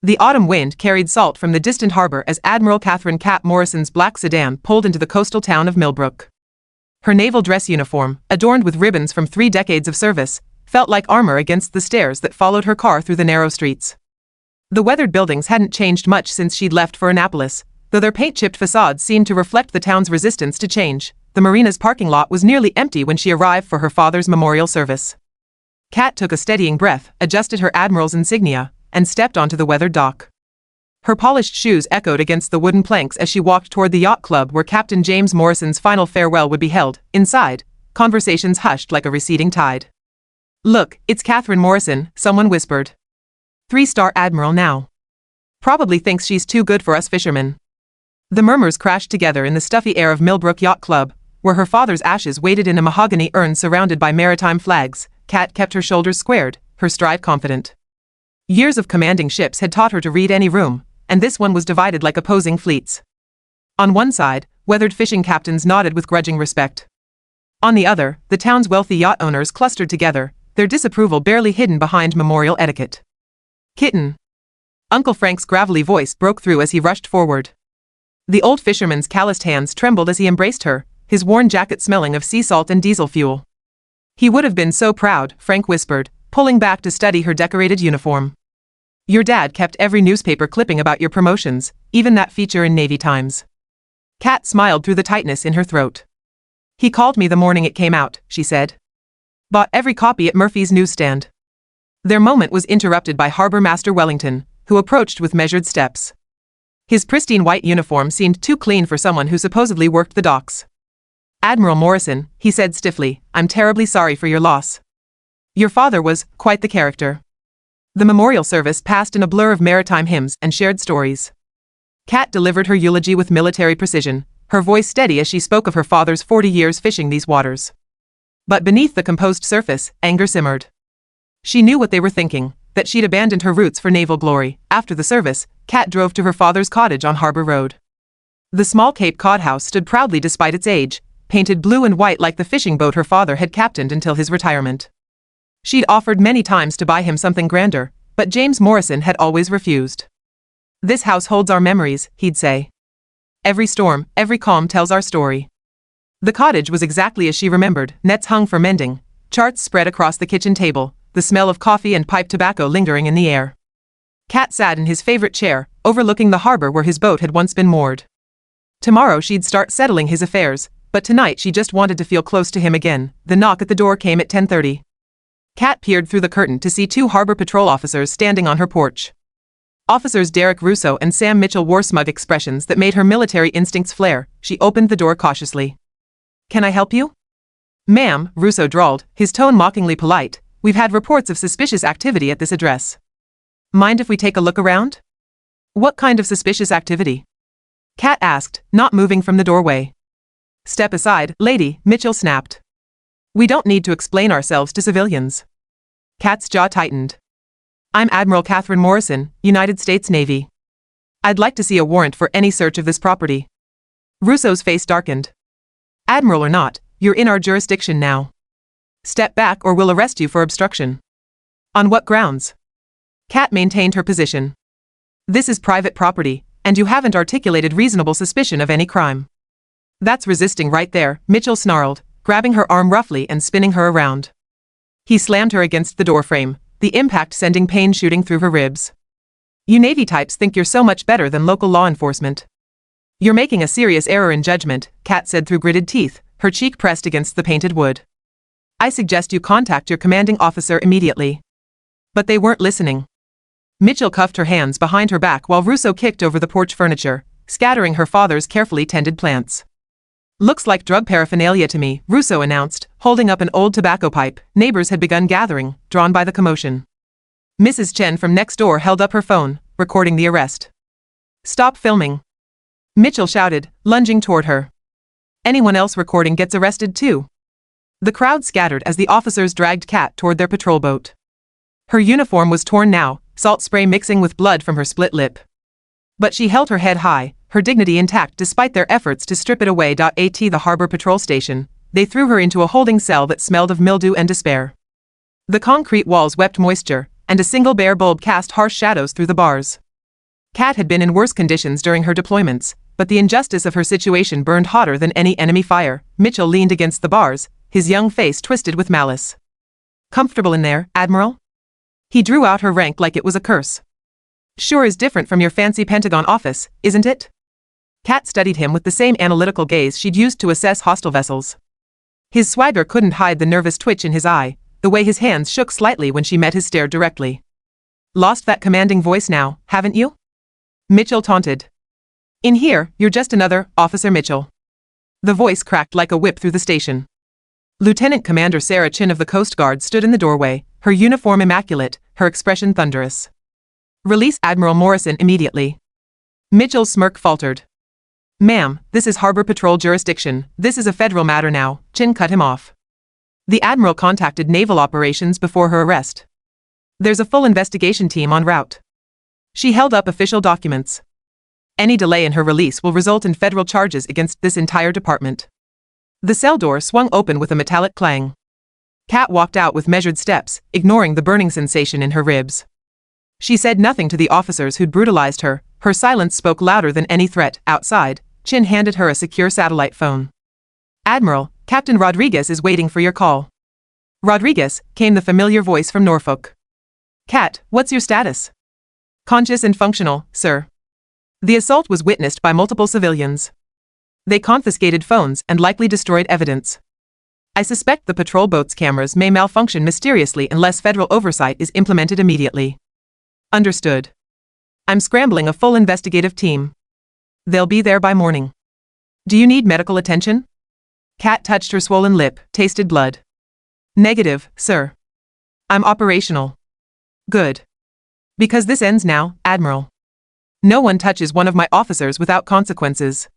The autumn wind carried salt from the distant harbor as Admiral Catherine Morrison's black sedan pulled into the coastal town of Millbrook. Her naval dress uniform, adorned with ribbons from 3 decades of service, felt like armor against the stairs that followed her car through the narrow streets. The weathered buildings hadn't changed much since she'd left for Annapolis, though their paint-chipped facades seemed to reflect the town's resistance to change. The marina's parking lot was nearly empty when she arrived for her father's memorial service. Kat took a steadying breath, adjusted her admiral's insignia, and stepped onto the weathered dock. Her polished shoes echoed against the wooden planks as she walked toward the yacht club where Captain James Morrison's final farewell would be held. Inside, conversations hushed like a receding tide. "Look, it's Catherine Morrison," someone whispered. 3-star admiral now. Probably thinks she's too good for us fishermen. The murmurs crashed together in the stuffy air of Millbrook Yacht Club, where her father's ashes waited in a mahogany urn surrounded by maritime flags. Kat kept her shoulders squared, her stride confident. Years of commanding ships had taught her to read any room, and this one was divided like opposing fleets. On one side, weathered fishing captains nodded with grudging respect. On the other, the town's wealthy yacht owners clustered together, their disapproval barely hidden behind memorial etiquette. "Kitten." Uncle Frank's gravelly voice broke through as he rushed forward. The old fisherman's calloused hands trembled as he embraced her, his worn jacket smelling of sea salt and diesel fuel. "He would have been so proud," Frank whispered, pulling back to study her decorated uniform. "Your dad kept every newspaper clipping about your promotions, even that feature in Navy Times." Kat smiled through the tightness in her throat. "He called me the morning it came out," she said. "Bought every copy at Murphy's newsstand." Their moment was interrupted by Harbor Master Wellington, who approached with measured steps. His pristine white uniform seemed too clean for someone who supposedly worked the docks. "Admiral Morrison," he said stiffly, "I'm terribly sorry for your loss. Your father was quite the character." The memorial service passed in a blur of maritime hymns and shared stories. Kat delivered her eulogy with military precision, her voice steady as she spoke of her father's 40 years fishing these waters. But beneath the composed surface, anger simmered. She knew what they were thinking, that she'd abandoned her roots for naval glory. After the service, Kat drove to her father's cottage on Harbor Road. The small Cape Cod house stood proudly despite its age, painted blue and white like the fishing boat her father had captained until his retirement. She'd offered many times to buy him something grander, but James Morrison had always refused. "This house holds our memories," he'd say. "Every storm, every calm tells our story." The cottage was exactly as she remembered, nets hung for mending, charts spread across the kitchen table, the smell of coffee and pipe tobacco lingering in the air. Kat sat in his favorite chair, overlooking the harbor where his boat had once been moored. Tomorrow she'd start settling his affairs, but tonight she just wanted to feel close to him again. The knock at the door came at 10:30. Kat peered through the curtain to see 2 harbor patrol officers standing on her porch. Officers Derek Russo and Sam Mitchell wore smug expressions that made her military instincts flare. She opened the door cautiously. "Can I help you?" "Ma'am," Russo drawled, his tone mockingly polite, "we've had reports of suspicious activity at this address. Mind if we take a look around?" "What kind of suspicious activity?" Kat asked, not moving from the doorway. "Step aside, lady," Mitchell snapped. "We don't need to explain ourselves to civilians." Kat's jaw tightened. "I'm Admiral Catherine Morrison, United States Navy. I'd like to see a warrant for any search of this property." Russo's face darkened. "Admiral or not, you're in our jurisdiction now. Step back or we'll arrest you for obstruction." "On what grounds?" Kat maintained her position. "This is private property, and you haven't articulated reasonable suspicion of any crime." "That's resisting right there," Mitchell snarled, grabbing her arm roughly and spinning her around. He slammed her against the doorframe, the impact sending pain shooting through her ribs. "You Navy types think you're so much better than local law enforcement. You're making a serious error in judgment," Kat said through gritted teeth, her cheek pressed against the painted wood. "I suggest you contact your commanding officer immediately." But they weren't listening. Mitchell cuffed her hands behind her back while Russo kicked over the porch furniture, scattering her father's carefully tended plants. "Looks like drug paraphernalia to me," Russo announced, holding up an old tobacco pipe. Neighbors had begun gathering, drawn by the commotion. Mrs. Chen from next door held up her phone, recording the arrest. "Stop filming," Mitchell shouted, lunging toward her. "Anyone else recording gets arrested too." The crowd scattered as the officers dragged Kat toward their patrol boat. Her uniform was torn now, salt spray mixing with blood from her split lip. But she held her head high, her dignity intact despite their efforts to strip it away. At the harbor patrol station, they threw her into a holding cell that smelled of mildew and despair. The concrete walls wept moisture, and a single bare bulb cast harsh shadows through the bars. Kat had been in worse conditions during her deployments, but the injustice of her situation burned hotter than any enemy fire. Mitchell leaned against the bars, his young face twisted with malice. Comfortable in there, Admiral? He drew out her rank like it was a curse. Sure is different from your fancy Pentagon office, isn't it? Kat studied him with the same analytical gaze she'd used to assess hostile vessels. His swagger couldn't hide the nervous twitch in his eye, the way his hands shook slightly when she met his stare directly. Lost that commanding voice now, haven't you? Mitchell taunted. In here, you're just another Officer Mitchell. The voice cracked like a whip through the station. Lieutenant Commander Sarah Chin of the Coast Guard stood in the doorway, her uniform immaculate, her expression thunderous. Release Admiral Morrison immediately. Mitchell's smirk faltered. Ma'am, this is Harbor Patrol jurisdiction, this is a federal matter now. Chin cut him off. The Admiral contacted Naval Operations before her arrest. There's a full investigation team en route. She held up official documents. Any delay in her release will result in federal charges against this entire department. The cell door swung open with a metallic clang. Kat walked out with measured steps, ignoring the burning sensation in her ribs. She said nothing to the officers who'd brutalized her. Her silence spoke louder than any threat. Outside, Chin handed her a secure satellite phone. Admiral, Captain Rodriguez is waiting for your call. Rodriguez, came the familiar voice from Norfolk. Kat, what's your status? Conscious and functional, sir. The assault was witnessed by multiple civilians. They confiscated phones and likely destroyed evidence. I suspect the patrol boat's cameras may malfunction mysteriously unless federal oversight is implemented immediately. Understood. I'm scrambling a full investigative team. They'll be there by morning. Do you need medical attention? Kat touched her swollen lip, tasted blood. Negative, sir. I'm operational. Good. Because this ends now, Admiral. No one touches one of my officers without consequences.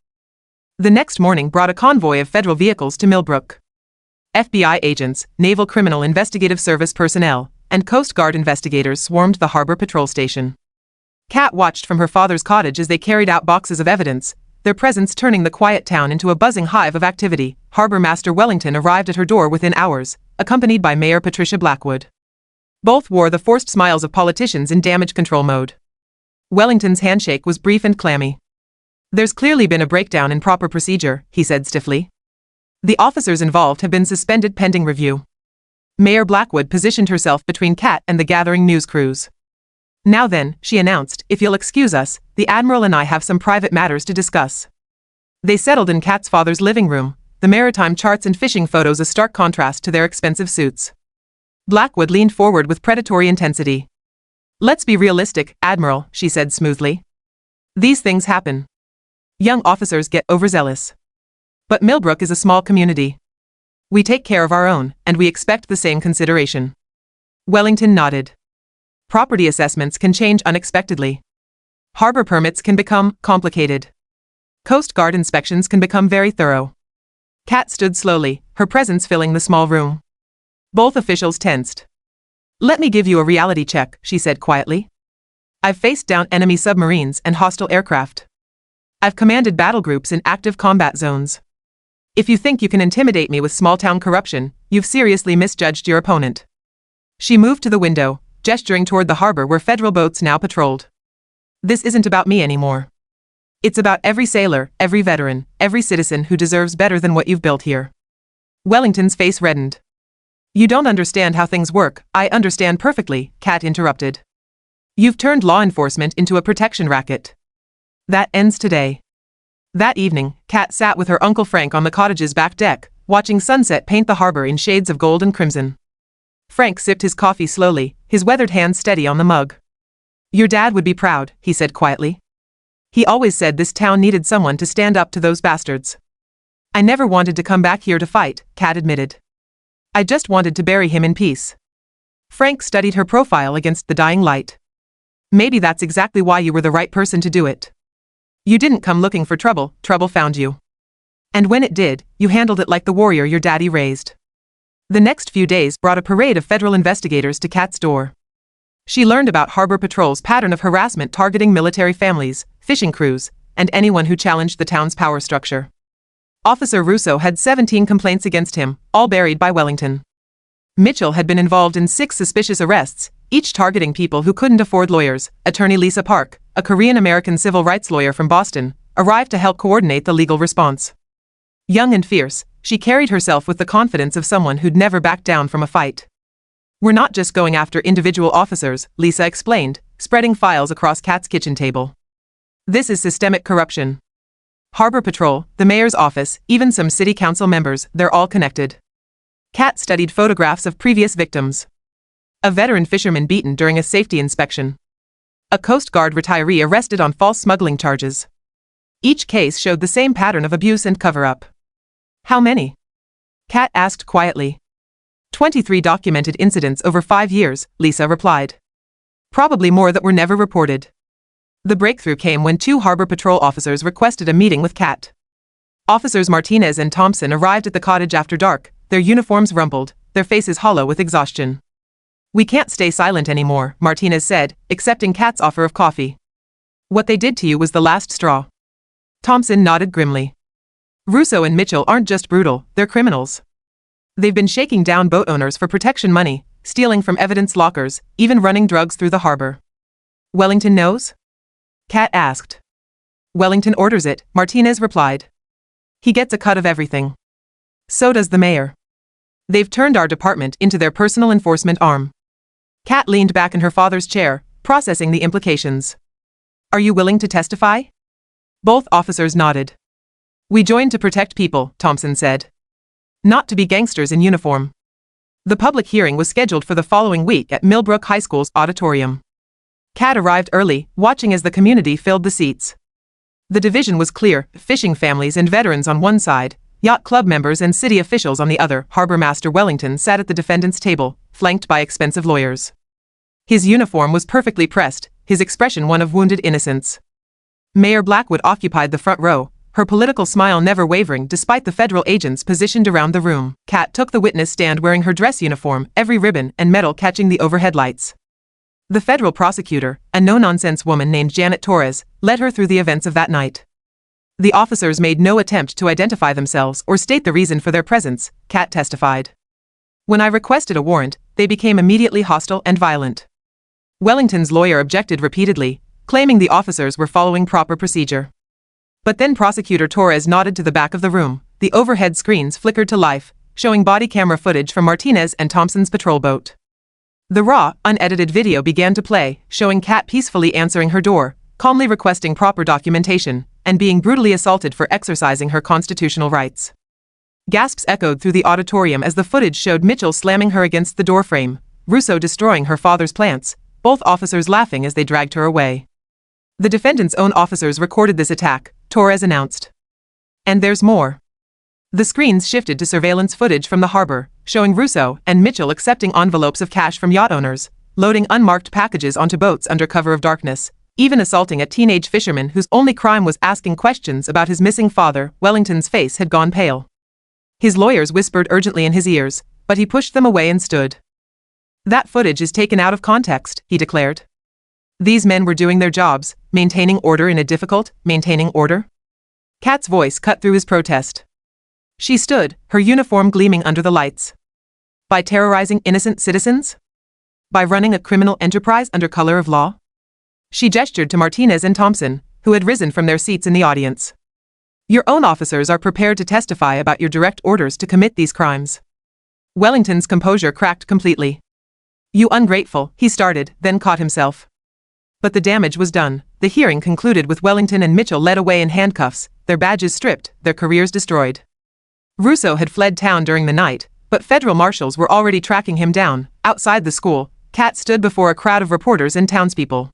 The next morning brought a convoy of federal vehicles to Millbrook. FBI agents, Naval Criminal Investigative Service personnel, and Coast Guard investigators swarmed the harbor patrol station. Kat watched from her father's cottage as they carried out boxes of evidence, their presence turning the quiet town into a buzzing hive of activity. Harbor Master Wellington arrived at her door within hours, accompanied by Mayor Patricia Blackwood. Both wore the forced smiles of politicians in damage control mode. Wellington's handshake was brief and clammy. There's clearly been a breakdown in proper procedure, he said stiffly. The officers involved have been suspended pending review. Mayor Blackwood positioned herself between Kat and the gathering news crews. Now then, she announced, if you'll excuse us, the Admiral and I have some private matters to discuss. They settled in Kat's father's living room, the maritime charts and fishing photos a stark contrast to their expensive suits. Blackwood leaned forward with predatory intensity. Let's be realistic, Admiral, she said smoothly. These things happen. Young officers get overzealous. But Millbrook is a small community. We take care of our own, and we expect the same consideration. Wellington nodded. Property assessments can change unexpectedly. Harbor permits can become complicated. Coast Guard inspections can become very thorough. Kat stood slowly, her presence filling the small room. Both officials tensed. Let me give you a reality check, she said quietly. I've faced down enemy submarines and hostile aircraft. I've commanded battle groups in active combat zones. If you think you can intimidate me with small-town corruption, you've seriously misjudged your opponent. She moved to the window, gesturing toward the harbor where federal boats now patrolled. This isn't about me anymore. It's about every sailor, every veteran, every citizen who deserves better than what you've built here. Wellington's face reddened. You don't understand how things work. I understand perfectly, Kat interrupted. You've turned law enforcement into a protection racket. That ends today. That evening, Kat sat with her Uncle Frank on the cottage's back deck, watching sunset paint the harbor in shades of gold and crimson. Frank sipped his coffee slowly, his weathered hands steady on the mug. Your dad would be proud, he said quietly. He always said this town needed someone to stand up to those bastards. I never wanted to come back here to fight, Kat admitted. I just wanted to bury him in peace. Frank studied her profile against the dying light. Maybe that's exactly why you were the right person to do it. You didn't come looking for trouble, trouble found you. And when it did, you handled it like the warrior your daddy raised. The next few days brought a parade of federal investigators to Kat's door. She learned about Harbor Patrol's pattern of harassment targeting military families, fishing crews, and anyone who challenged the town's power structure. Officer Russo had 17 complaints against him, all buried by Wellington. Mitchell had been involved in 6 suspicious arrests, each targeting people who couldn't afford lawyers. Attorney Lisa Park, a Korean-American civil rights lawyer from Boston, arrived to help coordinate the legal response. Young and fierce, she carried herself with the confidence of someone who'd never backed down from a fight. "We're not just going after individual officers," Lisa explained, spreading files across Kat's kitchen table. "This is systemic corruption. Harbor Patrol, the mayor's office, even some city council members, they're all connected." Kat studied photographs of previous victims. A veteran fisherman beaten during a safety inspection. A Coast Guard retiree arrested on false smuggling charges. Each case showed the same pattern of abuse and cover-up. "How many?" Kat asked quietly. 23 documented incidents over 5 years, Lisa replied. "Probably more that were never reported." The breakthrough came when 2 Harbor Patrol officers requested a meeting with Kat. Officers Martinez and Thompson arrived at the cottage after dark, their uniforms rumpled, their faces hollow with exhaustion. "We can't stay silent anymore," Martinez said, accepting Kat's offer of coffee. "What they did to you was the last straw." Thompson nodded grimly. "Russo and Mitchell aren't just brutal, they're criminals. They've been shaking down boat owners for protection money, stealing from evidence lockers, even running drugs through the harbor." "Wellington knows?" Kat asked. "Wellington orders it," Martinez replied. "He gets a cut of everything. So does the mayor. They've turned our department into their personal enforcement arm." Kat leaned back in her father's chair, processing the implications. "Are you willing to testify?" Both officers nodded. "We joined to protect people," Thompson said. "Not to be gangsters in uniform." The public hearing was scheduled for the following week at Millbrook High School's auditorium. Kat arrived early, watching as the community filled the seats. The division was clear: fishing families and veterans on one side, yacht club members and city officials on the other. Harbor Master Wellington sat at the defendant's table, flanked by expensive lawyers. His uniform was perfectly pressed, his expression one of wounded innocence. Mayor Blackwood occupied the front row, her political smile never wavering despite the federal agents positioned around the room. Kat took the witness stand wearing her dress uniform, every ribbon and medal catching the overhead lights. The federal prosecutor, a no-nonsense woman named Janet Torres, led her through the events of that night. The officers made no attempt to identify themselves or state the reason for their presence, Kat testified. "When I requested a warrant, they became immediately hostile and violent." Wellington's lawyer objected repeatedly, claiming the officers were following proper procedure. But then Prosecutor Torres nodded to the back of the room. The overhead screens flickered to life, showing body camera footage from Martinez and Thompson's patrol boat. The raw, unedited video began to play, showing Kat peacefully answering her door, calmly requesting proper documentation, and being brutally assaulted for exercising her constitutional rights. Gasps echoed through the auditorium as the footage showed Mitchell slamming her against the doorframe, Russo destroying her father's plants, both officers laughing as they dragged her away. "The defendant's own officers recorded this attack," Torres announced. "And there's more." The screens shifted to surveillance footage from the harbor, showing Russo and Mitchell accepting envelopes of cash from yacht owners, loading unmarked packages onto boats under cover of darkness, even assaulting a teenage fisherman whose only crime was asking questions about his missing father. Wellington's face had gone pale. His lawyers whispered urgently in his ears, but he pushed them away and stood. "That footage is taken out of context," he declared. "These men were doing their jobs, maintaining order in a difficult, maintaining order." Kat's voice cut through his protest. She stood, her uniform gleaming under the lights. "By terrorizing innocent citizens? By running a criminal enterprise under color of law?" She gestured to Martinez and Thompson, who had risen from their seats in the audience. "Your own officers are prepared to testify about your direct orders to commit these crimes." Wellington's composure cracked completely. "You ungrateful," he started, then caught himself. But the damage was done. The hearing concluded with Wellington and Mitchell led away in handcuffs, their badges stripped, their careers destroyed. Russo had fled town during the night, but federal marshals were already tracking him down. Outside the school, Kat stood before a crowd of reporters and townspeople.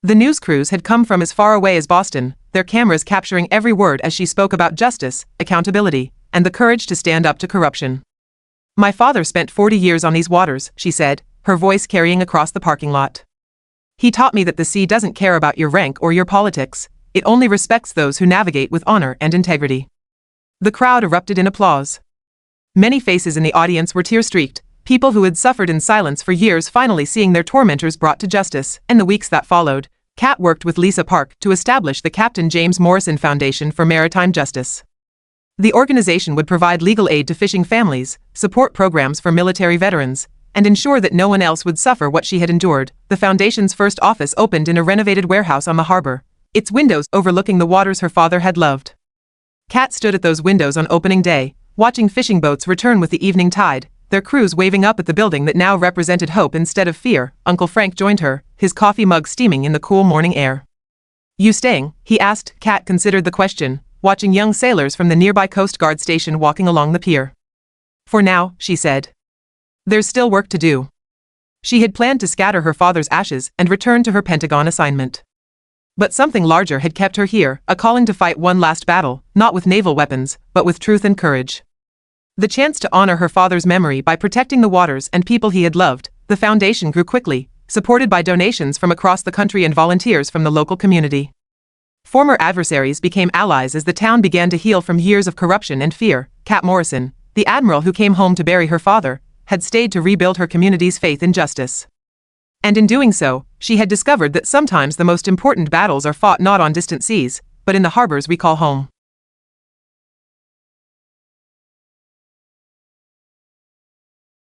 The news crews had come from as far away as Boston, their cameras capturing every word as she spoke about justice, accountability, and the courage to stand up to corruption. "My father spent 40 years on these waters," she said, her voice carrying across the parking lot. "He taught me that the sea doesn't care about your rank or your politics, it only respects those who navigate with honor and integrity." The crowd erupted in applause. Many faces in the audience were tear-streaked, people who had suffered in silence for years finally seeing their tormentors brought to justice. In the weeks that followed, Kat worked with Lisa Park to establish the Captain James Morrison Foundation for Maritime Justice. The organization would provide legal aid to fishing families, support programs for military veterans, and ensure that no one else would suffer what she had endured. The Foundation's first office opened in a renovated warehouse on the harbor, its windows overlooking the waters her father had loved. Kat stood at those windows on opening day, watching fishing boats return with the evening tide, their crews waving up at the building that now represented hope instead of fear. Uncle Frank joined her, his coffee mug steaming in the cool morning air. "You staying?" he asked. Kat considered the question, watching young sailors from the nearby Coast Guard station walking along the pier. "For now," she said. "There's still work to do." She had planned to scatter her father's ashes and return to her Pentagon assignment. But something larger had kept her here, a calling to fight one last battle, not with naval weapons, but with truth and courage. The chance to honor her father's memory by protecting the waters and people he had loved. The Foundation grew quickly, supported by donations from across the country and volunteers from the local community. Former adversaries became allies as the town began to heal from years of corruption and fear. Cat Morrison, the admiral who came home to bury her father, had stayed to rebuild her community's faith in justice. And in doing so, she had discovered that sometimes the most important battles are fought not on distant seas, but in the harbors we call home.